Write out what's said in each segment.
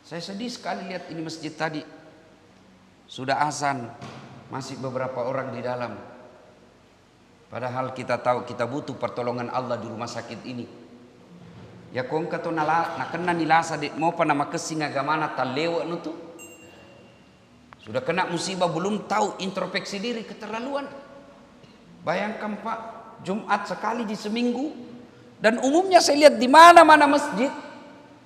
Saya sedih sekali lihat ini masjid tadi. Sudah azan, masih beberapa orang di dalam. Padahal kita tahu kita butuh pertolongan Allah di rumah sakit ini. Ya kong kato nakena nilasa di mau nama kesing agamana talewa nutu. Sudah kena musibah belum tahu introspeksi diri keterlaluan. Bayangkan Pak, Jumat sekali di seminggu, dan umumnya saya lihat di mana-mana masjid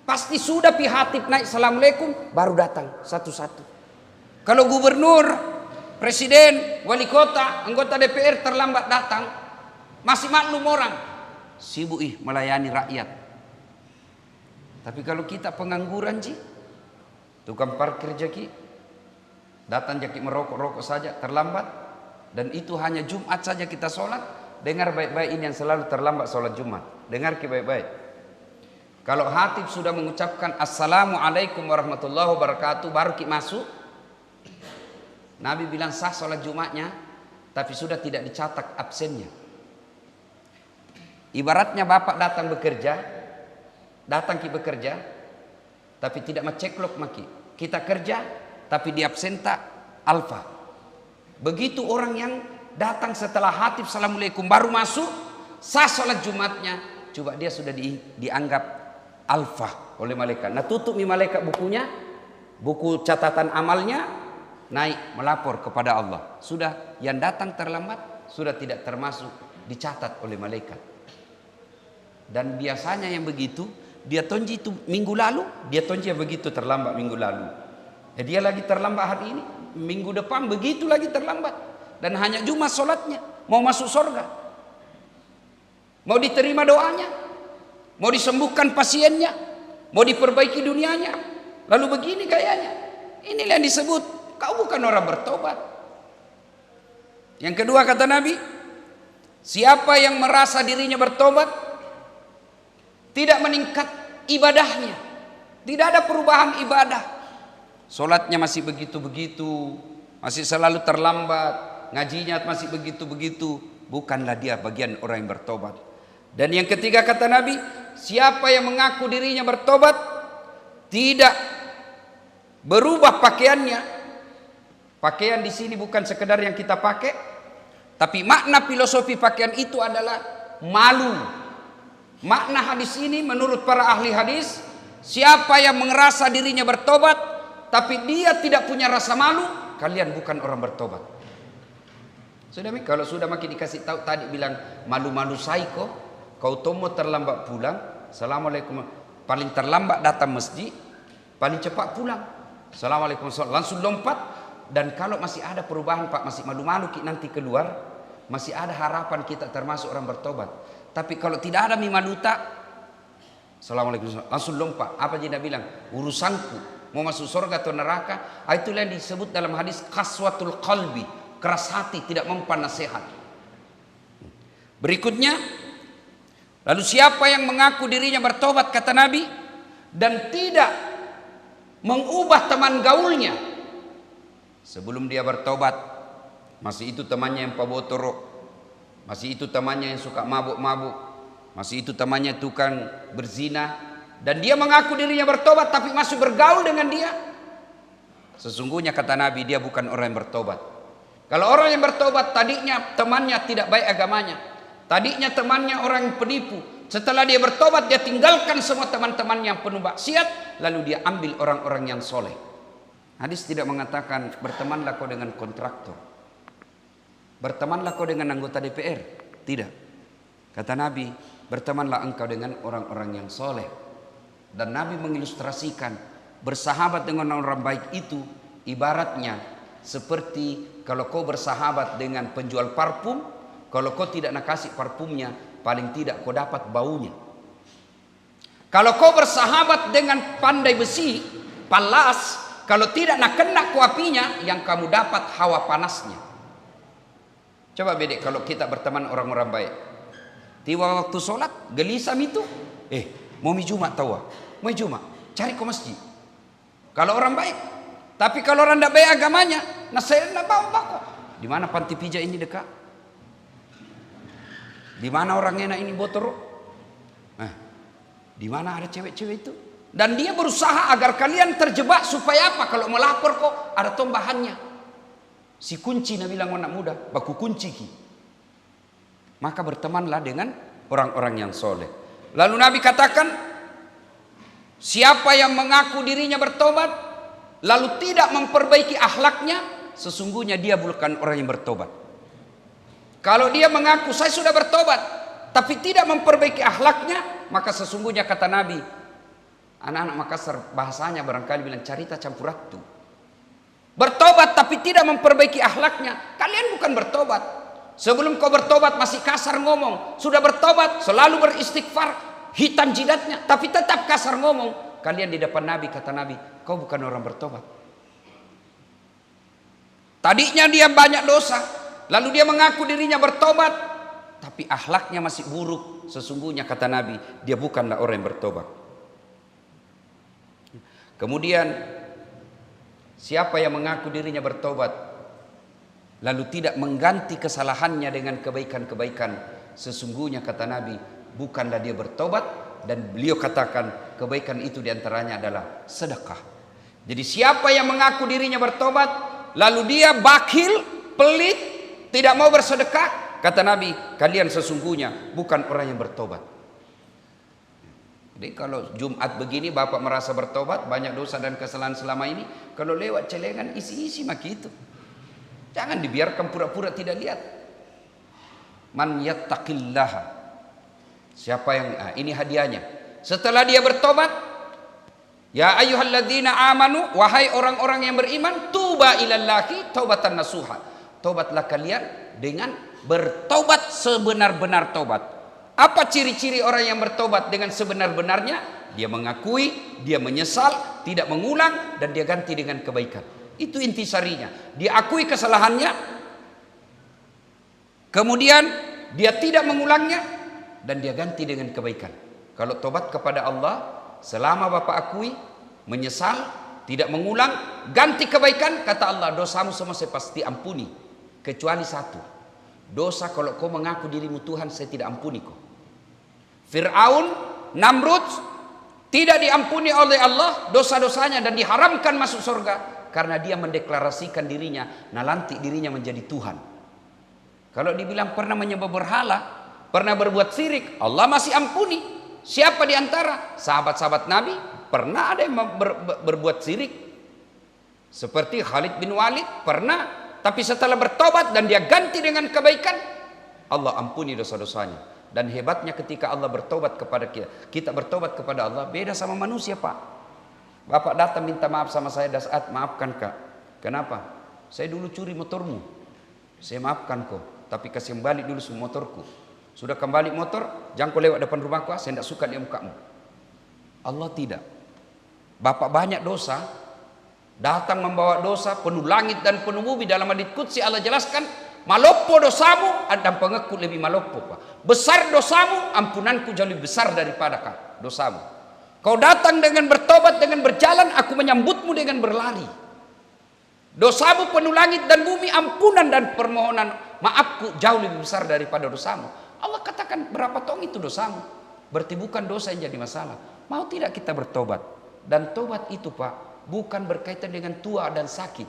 pasti sudah pihatib naik assalamualaikum baru datang satu-satu. Kalau gubernur, presiden, wali kota, anggota DPR terlambat datang, masih maklum orang, sibuk melayani rakyat. Tapi kalau kita pengangguran tukang parkir jaki, datang jaki merokok-rokok saja terlambat, dan itu hanya Jumat saja kita sholat. Dengar baik-baik ini yang selalu terlambat sholat Jumat. Dengar baik-baik. Kalau hatib sudah mengucapkan Assalamualaikum warahmatullahi wabarakatuh baru kita masuk, Nabi bilang sah sholat Jumatnya, tapi sudah tidak dicatat absennya. Ibaratnya bapak datang bekerja, tapi tidak menceklok maki. Kita kerja, tapi di absenta alfa. Begitu orang yang datang setelah hatib Assalamualaikum baru masuk, sah sholat Jumatnya, coba dia sudah dianggap alfa oleh malaikat. Nah tutup malaikat bukunya, buku catatan amalnya, naik melapor kepada Allah. Sudah yang datang terlambat sudah tidak termasuk dicatat oleh malaikat. Dan biasanya yang begitu dia tonji itu minggu lalu, dia tonji yang begitu terlambat minggu lalu. Dia lagi terlambat hari ini, minggu depan begitu lagi terlambat. Dan hanya Jumat sholatnya, mau masuk surga, mau diterima doanya, mau disembuhkan pasiennya, mau diperbaiki dunianya. Lalu begini gayanya. Inilah yang disebut kau bukan orang bertobat. Yang kedua kata Nabi, siapa yang merasa dirinya bertobat, tidak meningkat ibadahnya, tidak ada perubahan ibadah, sholatnya masih begitu-begitu, masih selalu terlambat, ngajinya masih begitu-begitu, bukanlah dia bagian orang yang bertobat. Dan yang ketiga kata Nabi, siapa yang mengaku dirinya bertobat, tidak berubah pakaiannya. Pakaian di sini bukan sekedar yang kita pakai, tapi makna filosofi pakaian itu adalah malu. Makna hadis ini menurut para ahli hadis, siapa yang merasa dirinya bertobat, tapi dia tidak punya rasa malu, kalian bukan orang bertobat. Sudah kalau sudah makin dikasih tahu tadi bilang malu-malu saiko, kau tomo terlambat pulang, assalamualaikum, paling terlambat datang masjid, paling cepat pulang, assalamualaikum, langsung lompat. Dan kalau masih ada perubahan Pak, masih malu-malu nanti keluar, masih ada harapan kita termasuk orang bertobat. Tapi kalau tidak ada mimaluta, assalamualaikum, langsung lompat. Apa dia bilang? Urusanku mau masuk surga atau neraka. Itulah yang disebut dalam hadis qaswatul qalbi, keras hati, tidak mempan nasihat. Berikutnya, lalu siapa yang mengaku dirinya bertobat kata Nabi dan tidak mengubah teman gaulnya, sebelum dia bertobat masih itu temannya yang pabotorok, masih itu temannya yang suka mabuk-mabuk, masih itu temannya tukang berzina, dan dia mengaku dirinya bertobat tapi masih bergaul dengan dia, sesungguhnya kata Nabi dia bukan orang yang bertobat. Kalau orang yang bertobat tadinya temannya tidak baik agamanya, tadinya temannya orang yang penipu, setelah dia bertobat dia tinggalkan semua teman-teman yang penuh maksiat, lalu dia ambil orang-orang yang soleh. Hadis tidak mengatakan bertemanlah kau dengan kontraktor, bertemanlah kau dengan anggota DPR, tidak. Kata Nabi, bertemanlah engkau dengan orang-orang yang soleh. Dan Nabi mengilustrasikan bersahabat dengan orang baik itu ibaratnya seperti kalau kau bersahabat dengan penjual parfum, kalau kau tidak nak kasih parfumnya, paling tidak kau dapat baunya. Kalau kau bersahabat dengan pandai besi, palas, kalau tidak nak kena ku apinya, yang kamu dapat hawa panasnya. Coba bedek kalau kita berteman orang-orang baik. Tiba waktu sholat, gelisam itu, mau Jumat tahu, mau Jumat, cari ke masjid. Kalau orang baik. Tapi kalau orang tidak baik agamanya, nah saya tidak bawa kok. Di mana panti pijat ini dekat? Di mana orang enak ini botor? Di mana ada cewek-cewek itu? Dan dia berusaha agar kalian terjebak supaya apa? Kalau melapor kok ada tambahannya. Si kunci Nabi bilang anak muda, baku kunci ki. Maka bertemanlah dengan orang-orang yang soleh. Lalu Nabi katakan, siapa yang mengaku dirinya bertobat, lalu tidak memperbaiki akhlaknya, sesungguhnya dia bukan orang yang bertobat. Kalau dia mengaku saya sudah bertobat, tapi tidak memperbaiki akhlaknya, maka sesungguhnya kata Nabi, anak-anak Makassar bahasanya barangkali bilang cerita campur ratu. Bertobat tapi tidak memperbaiki akhlaknya, kalian bukan bertobat. Sebelum kau bertobat masih kasar ngomong, sudah bertobat selalu beristighfar, hitam jidatnya, tapi tetap kasar ngomong. Kalian di depan Nabi, kata Nabi, kau bukan orang bertobat. Tadinya dia banyak dosa, lalu dia mengaku dirinya bertobat, tapi akhlaknya masih buruk. Sesungguhnya kata Nabi, dia bukanlah orang yang bertobat. Kemudian siapa yang mengaku dirinya bertobat lalu tidak mengganti kesalahannya dengan kebaikan-kebaikan, sesungguhnya kata Nabi, bukanlah dia bertobat. Dan beliau katakan kebaikan itu diantaranya adalah sedekah. Jadi siapa yang mengaku dirinya bertobat lalu dia bakhil, pelit, tidak mau bersedekah, kata Nabi, kalian sesungguhnya bukan orang yang bertobat. Jadi kalau Jumat begini bapak merasa bertobat, banyak dosa dan kesalahan selama ini, kalau lewat celengan isi-isi maki itu. Jangan dibiarkan pura-pura tidak lihat. Man yattaqillaha. Siapa yang ini hadiahnya. Setelah dia bertobat, ya ayyuhalladzina amanu, wahai orang-orang yang beriman, tuba ilallahi taubatan nasuha. Tobatlah kalian dengan bertobat sebenar-benar tobat. Apa ciri-ciri orang yang bertobat dengan sebenar-benarnya? Dia mengakui, dia menyesal, tidak mengulang, dan dia ganti dengan kebaikan. Itu intisarinya. Dia akui kesalahannya, kemudian dia tidak mengulangnya, dan dia ganti dengan kebaikan. Kalau tobat kepada Allah, selama bapak akui, menyesal, tidak mengulang, ganti kebaikan, kata Allah, dosamu semua saya pasti ampuni, kecuali satu. Dosa kalau kau mengaku dirimu Tuhan, saya tidak ampuni kau. Fir'aun, Namrud tidak diampuni oleh Allah dosa-dosanya dan diharamkan masuk surga karena dia mendeklarasikan dirinya, nalanti dirinya menjadi Tuhan. Kalau dibilang pernah menyembah berhala, pernah berbuat syirik, Allah masih ampuni. Siapa di antara sahabat-sahabat Nabi pernah ada yang berbuat syirik? Seperti Khalid bin Walid pernah, tapi setelah bertobat dan dia ganti dengan kebaikan, Allah ampuni dosa-dosanya. Dan hebatnya ketika Allah bertobat kepada kita bertobat kepada Allah, beda sama manusia, Pak. Bapak datang minta maaf sama saya, Dasat, maafkan Kak. Kenapa? Saya dulu curi motormu. Saya maafkan kau, tapi kasih kembali dulu semua motorku. Sudah kembali motor, jangan kau lewat depan rumahku, saya tidak suka lihat mukamu. Allah tidak. Bapak banyak dosa, datang membawa dosa, penuh langit dan penuh bumi. Dalam hadits qudsi Allah jelaskan, malopo dosamu dan pengekut lebih malopo, Pak. Besar dosamu, ampunanku jauh lebih besar daripada dosamu. Kau datang dengan bertobat, dengan berjalan, aku menyambutmu dengan berlari. Dosamu penuh langit dan bumi, ampunan dan permohonan maafku jauh lebih besar daripada dosamu. Allah katakan, berapa tong itu dosamu? Berarti bukan dosa yang jadi masalah. Mau tidak kita bertobat? Dan tobat itu, Pak, bukan berkaitan dengan tua dan sakit.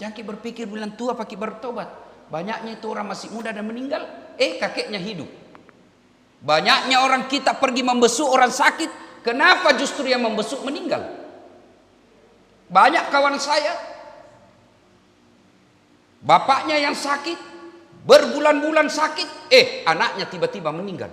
Jangan kita berpikir bilang tua pakai bertobat. Banyaknya itu orang masih muda dan meninggal, kakeknya hidup. Banyaknya orang kita pergi membesuk orang sakit, kenapa justru yang membesuk meninggal? Banyak kawan saya, bapaknya yang sakit, berbulan-bulan sakit, anaknya tiba-tiba meninggal.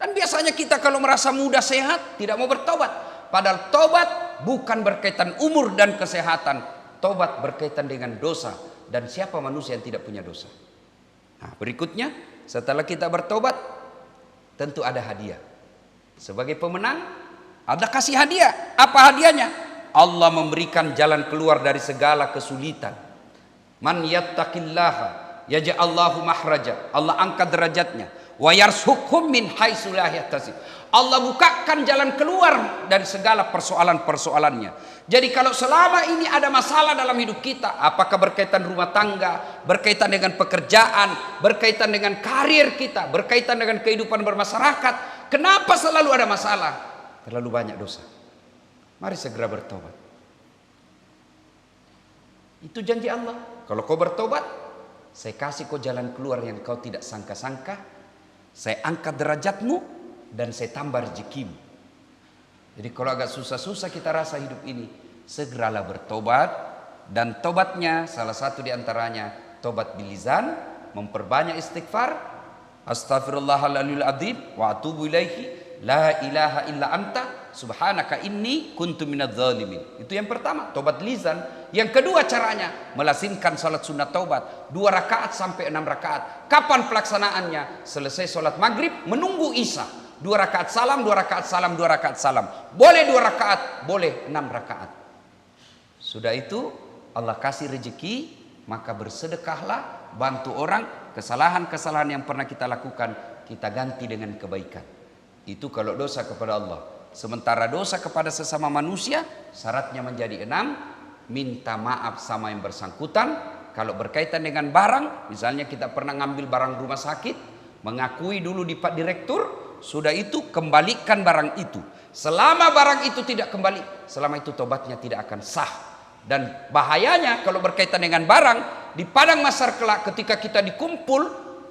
Dan biasanya kita kalau merasa muda sehat, tidak mau bertobat. Padahal tobat bukan berkaitan umur dan kesehatan. Tobat berkaitan dengan dosa. Dan siapa manusia yang tidak punya dosa? Nah, berikutnya, setelah kita bertobat, tentu ada hadiah. Sebagai pemenang, ada kasih hadiah. Apa hadiahnya? Allah memberikan jalan keluar dari segala kesulitan. Man yattaqillaha yaj'allahu mahraja. Allah angkat derajatnya. Wa yarzuqhum min haitsu la yahtasib. Allah bukakan jalan keluar dari segala persoalan-persoalannya. Jadi kalau selama ini ada masalah dalam hidup kita, apakah berkaitan rumah tangga, berkaitan dengan pekerjaan, berkaitan dengan karir kita, berkaitan dengan kehidupan bermasyarakat, kenapa selalu ada masalah? terlalu banyak dosa. Mari segera bertobat. Itu janji Allah. Kalau kau bertobat, saya kasih kau jalan keluar yang kau tidak sangka-sangka. Saya angkat derajatmu dan saya tambah rezekimu. Jadi kalau agak susah-susah kita rasa hidup ini, segeralah bertobat. Dan tobatnya salah satu diantaranya tobat bilizan, memperbanyak istighfar. Astaghfirullahaladzim adzim wa atubu ilaihi la ilaha illa anta subhanaka inni kuntu minadz zalimin. Itu yang pertama, tobat lisan. Yang kedua caranya melasimkan salat sunat taubat 2 rakaat sampai 6 rakaat. Kapan pelaksanaannya? Selesai salat maghrib menunggu isya. 2 rakaat salam, 2 rakaat salam, 2 rakaat salam. Boleh 2 rakaat, boleh 6 rakaat. Sudah itu Allah kasih rezeki, maka bersedekahlah, bantu orang. Kesalahan-kesalahan yang pernah kita lakukan kita ganti dengan kebaikan. Itu kalau dosa kepada Allah. Sementara dosa kepada sesama manusia syaratnya menjadi 6. Minta maaf sama yang bersangkutan. Kalau berkaitan dengan barang, misalnya kita pernah ngambil barang rumah sakit, mengakui dulu di Pak Direktur, sudah itu kembalikan barang itu. Selama barang itu tidak kembali, selama itu tobatnya tidak akan sah. Dan bahayanya kalau berkaitan dengan barang, di padang mahsyar kelak ketika kita dikumpul,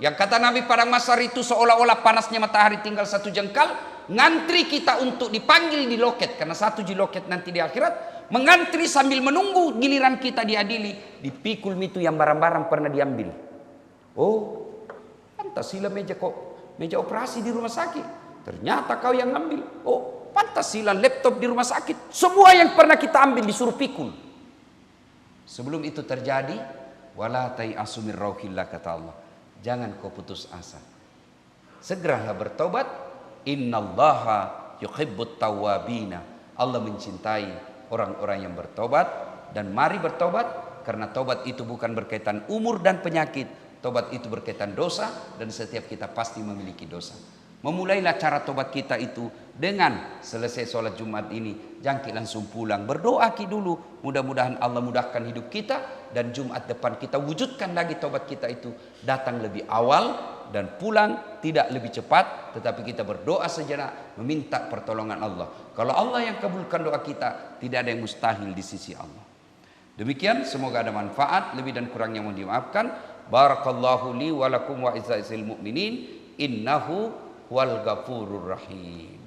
yang kata Nabi padang mahsyar itu seolah-olah panasnya matahari tinggal 1 jengkal, ngantri kita untuk dipanggil di loket, karena 1 di loket nanti di akhirat, mengantri sambil menunggu giliran kita diadili. Dipikul itu yang barang-barang pernah diambil. Oh, pantas sila meja operasi di rumah sakit, ternyata kau yang ambil. Oh, pantas sila laptop di rumah sakit, semua yang pernah kita ambil disuruh pikul. Sebelum itu terjadi, wala tai'asu min rauhillah, kata Allah. Jangan kau putus asa. Segeralah bertobat. Innallaha yuhibbut tawwabina. Allah mencintai orang-orang yang bertobat. Dan mari bertobat, karena tobat itu bukan berkaitan umur dan penyakit. Tobat itu berkaitan dosa, dan setiap kita pasti memiliki dosa. Memulailah cara tobat kita itu dengan selesai sholat Jumat ini, jangan langsung pulang. Berdoa dulu, mudah-mudahan Allah mudahkan hidup kita, dan Jumat depan kita wujudkan lagi tobat kita itu. Datang lebih awal dan pulang tidak lebih cepat, tetapi kita berdoa sejenak, meminta pertolongan Allah. Kalau Allah yang kabulkan doa kita, tidak ada yang mustahil di sisi Allah. Demikian, semoga ada manfaat. Lebih dan kurangnya mohon dimaafkan. Barakallahu li wa lakum wa izza'il mu'minin. Innahu wal ghafurur rahim.